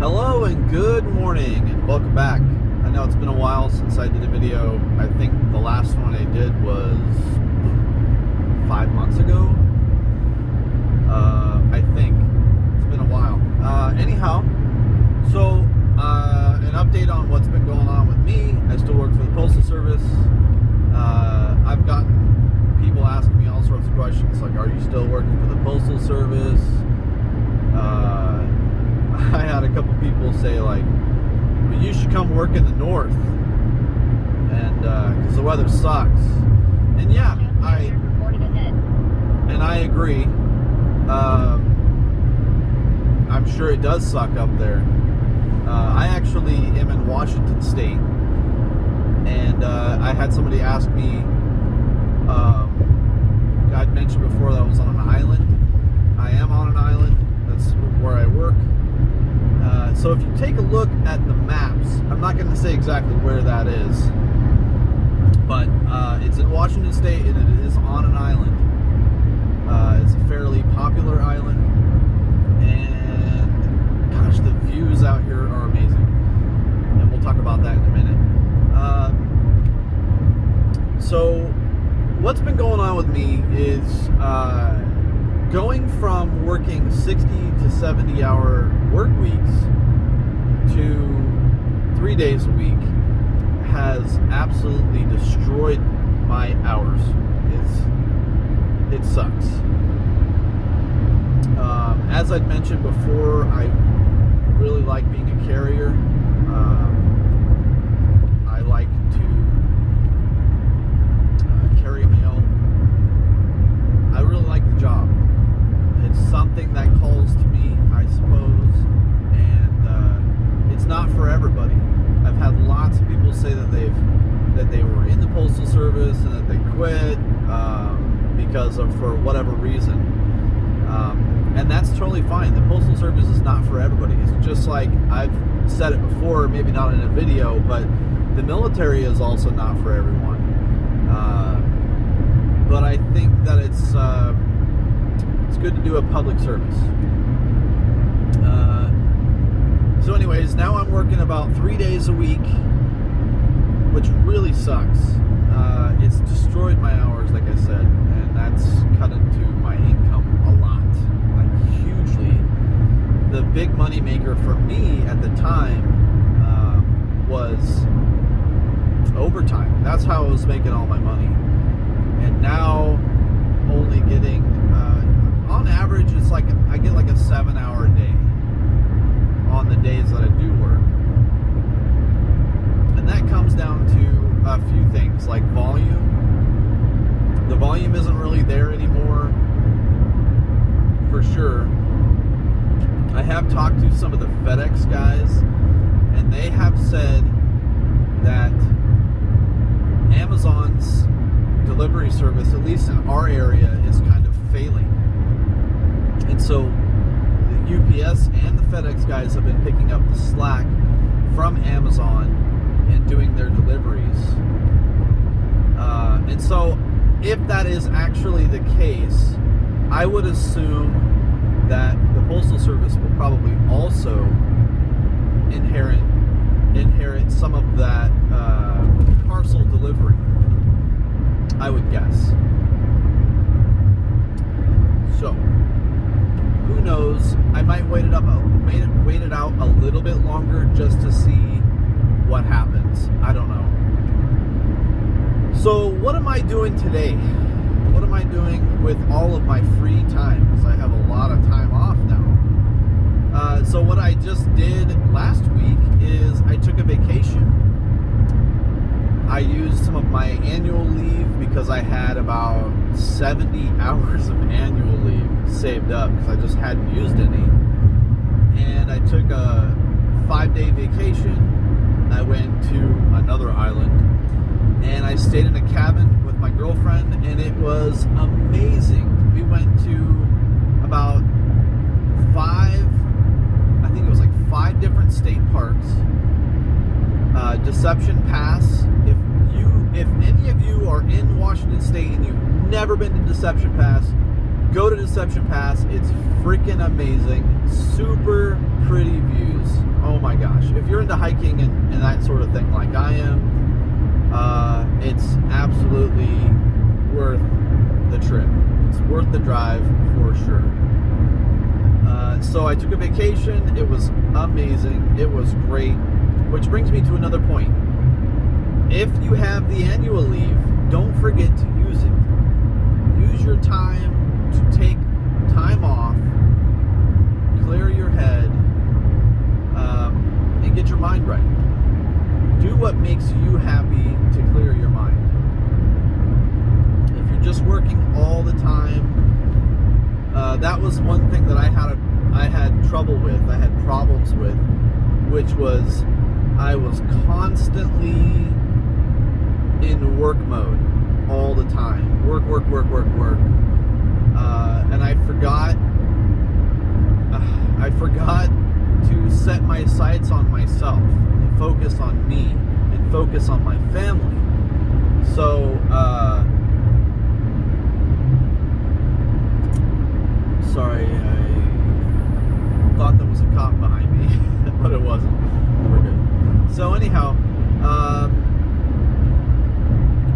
Hello and good morning and welcome back. I know it's been a while since I did a video. I think the last one I did was 5 months ago. I think it's been a while. Anyhow, so an update on what's been going on with me. I still work for the Postal Service. I've gotten people asking me all sorts of questions like, are you still working for the Postal Service? I had a couple people say like, well, you should come work in the north, and because the weather sucks. And yeah, I agree. I'm sure it does suck up there. I actually am in Washington State, and I had somebody ask me. I'd mentioned before that I was on an island. I am on an island. That's where I work. So if you take a look at the maps, I'm not going to say exactly where that is, but it's in Washington State and it is on an island. It's a fairly popular island, and gosh, the views out here are amazing, and we'll talk about that in a minute. So what's been going on with me is going from working 60 to 70 hour work weeks to 3 days a week has absolutely destroyed my hours. It sucks. As I'd mentioned before, I really like being a carrier. I like to carry mail. I really like the job. It's something that calls to me, I suppose, and it's not for everybody. I've had lots of people say that they were in the Postal Service and that they quit because of for whatever reason, and that's totally fine. The Postal Service is not for everybody. It's just like I've said it before, maybe not in a video, but the military is also not for everyone. But I think that it's good to do a public service. So anyways, now I'm working about 3 days a week, which really sucks. It's destroyed my hours, like I said, and that's cut into my income a lot, like hugely. The big money maker for me at the time was overtime. That's how I was making all my money. And now only getting, on average, it's like I get like a 7-hour day on the days that I do work. And that comes down to a few things like volume. The volume isn't really there anymore, for sure. I have talked to some of the FedEx guys, and they have said that Amazon's delivery service, at least in our area, is kind of failing. And so the UPS and the FedEx guys have been picking up the slack from Amazon and doing their deliveries. And so if that is actually the case, I would assume that the Postal Service will probably also inherit some of that parcel delivery, I would guess. So who knows? I might wait it out a little bit longer just to see what happens. I don't know. So what am I doing today? What am I doing with all of my free time? Because I have a lot of time off now. So what I just did last week is I took a vacation. I used some of my annual leave because I had about 70 hours of annual leave saved up because I just hadn't used any. And I took a 5-day vacation. I went to another island and I stayed in a cabin with my girlfriend, and it was amazing. We went to about 5 different state parks. Deception Pass. If any of you are in Washington State and you've never been to Deception Pass, Go to Deception Pass. It's freaking amazing. Super pretty views. you're into hiking and that sort of thing like I am, it's absolutely worth the trip. It's worth the drive for sure. So I took a vacation. It was amazing. It was great. Which brings me to another point. If you have the annual leave, don't forget to use it. Use your time to take time off, clear your head, and get your mind right. Do what makes you happy to clear your mind. If you're just working all the time, that was one thing that I had trouble with, I had problems with, which was I was constantly in work mode all the time. Work. And I forgot to set my sights on myself and focus on me and focus on my family. So, sorry, I thought there was a cop behind me, but it wasn't. We're good. So anyhow,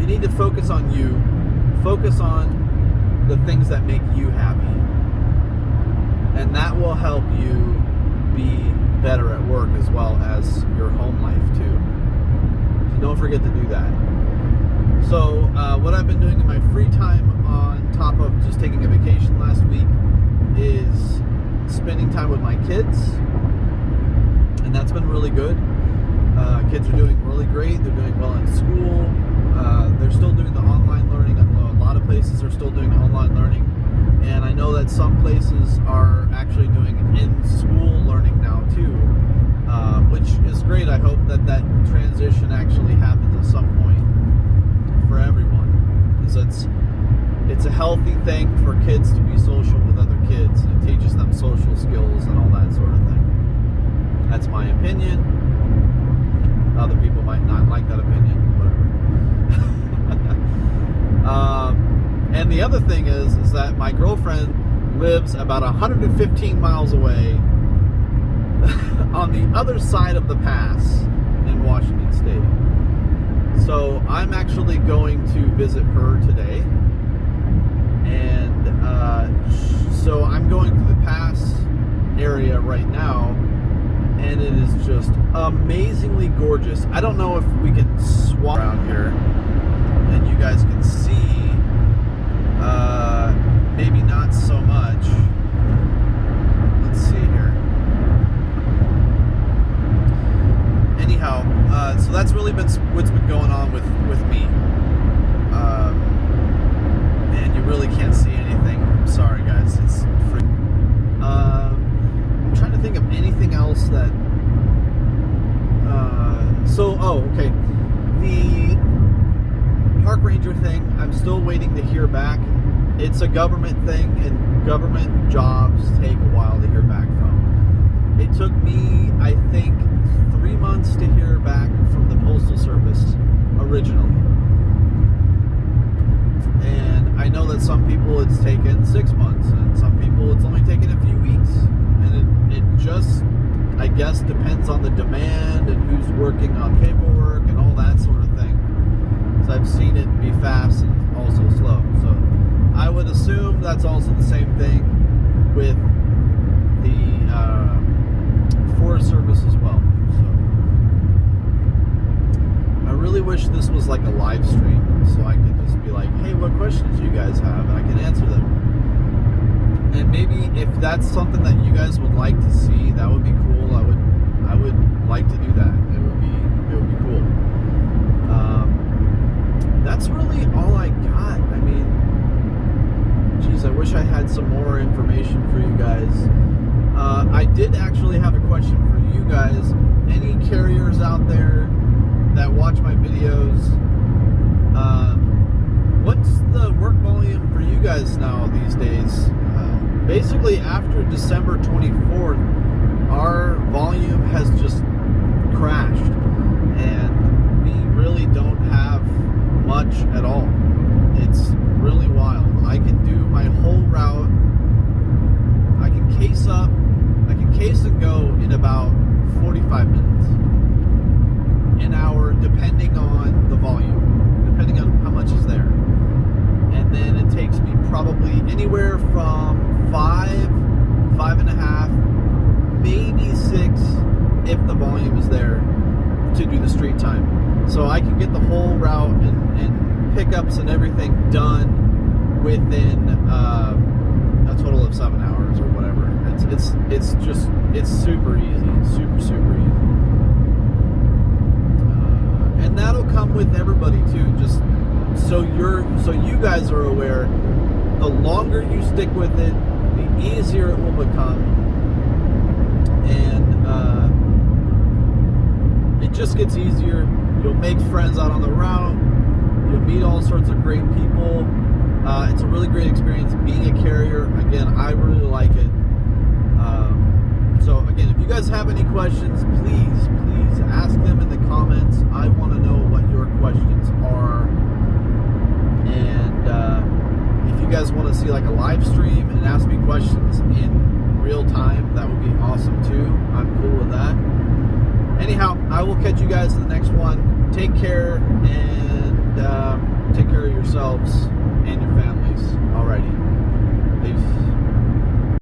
you need to focus on you. Focus on the things that make you happy. And that will help you be better at work as well as your home life too. So don't forget to do that. So what I've been doing in my free time on top of just taking a vacation last week is spending time with my kids. And that's been really good. Kids are doing really great. They're doing well in school. They're still doing the online learning. I know a lot of places are still doing online learning. And I know that some places are actually doing in-school learning now too, which is great. I hope that transition actually happens at some point for everyone. Because it's a healthy thing for kids to be social with other kids. And it teaches them social skills and all that sort of thing. That's my opinion. Other people might not like that opinion, whatever. And the other thing is that my girlfriend lives about 115 miles away on the other side of the pass in Washington State. So I'm actually going to visit her today. And so I'm going through the pass area right now. And it is just amazingly gorgeous. I don't know if we can swap around here and you guys can see. Maybe not so much. Let's see here. Anyhow, so that's really been what's been going on with me. And you really can't see anything. Sorry guys, it's free. I'm trying to think of anything else that okay, the park ranger thing, I'm still waiting to hear back. It's a government thing, and government jobs take a while to hear back from. It took me, I think, 3 months to hear back from the Postal Service originally. And I know that some people it's taken 6 months, and some people it's only taken a few weeks. And it just, I guess, depends on the demand and who's working on paperwork and all that sort of thing. So I've seen it be fast and also slow. So I would assume that's also the same thing with the Forest Service as well. So I really wish this was like a live stream, so I could just be like, hey, what questions do you guys have? And I can answer them. And maybe if that's something that you guys would like to see, that would be cool. I would like to do that. It would be cool. That's really all I got. I mean, geez, I wish I had some more information for you guys. I did actually have a question for you guys. Any carriers out there that watch my videos, what's the work volume for you guys now these days? Basically, after December 24th, our volume has just crashed, and we really don't have much at all. It's really wild. I can do my whole route. I can case and go in about 45 45 minutes, an hour, depending on the volume, depending on how much is there. And then it takes me probably anywhere from 5.5, maybe 6, if the volume is there, to do the street time. So I can get the whole route and pickups and everything done within a total of 7 hours or whatever. It's super easy, super easy. And that'll come with everybody too. Just so you guys are aware, the longer you stick with it, the easier it will become, and it just gets easier. You'll make friends out on the route. You'll meet all sorts of great people. It's a really great experience being a carrier. Again, I really like it. So again, if you guys have any questions, please ask them in the comments. I want to know what your questions are. And if you guys want to see like a live stream and ask me questions in real time, that would be awesome too. I'm cool with that. Anyhow, I will catch you guys in the next one. Take care, and take care of yourselves and your families. Alrighty. Peace.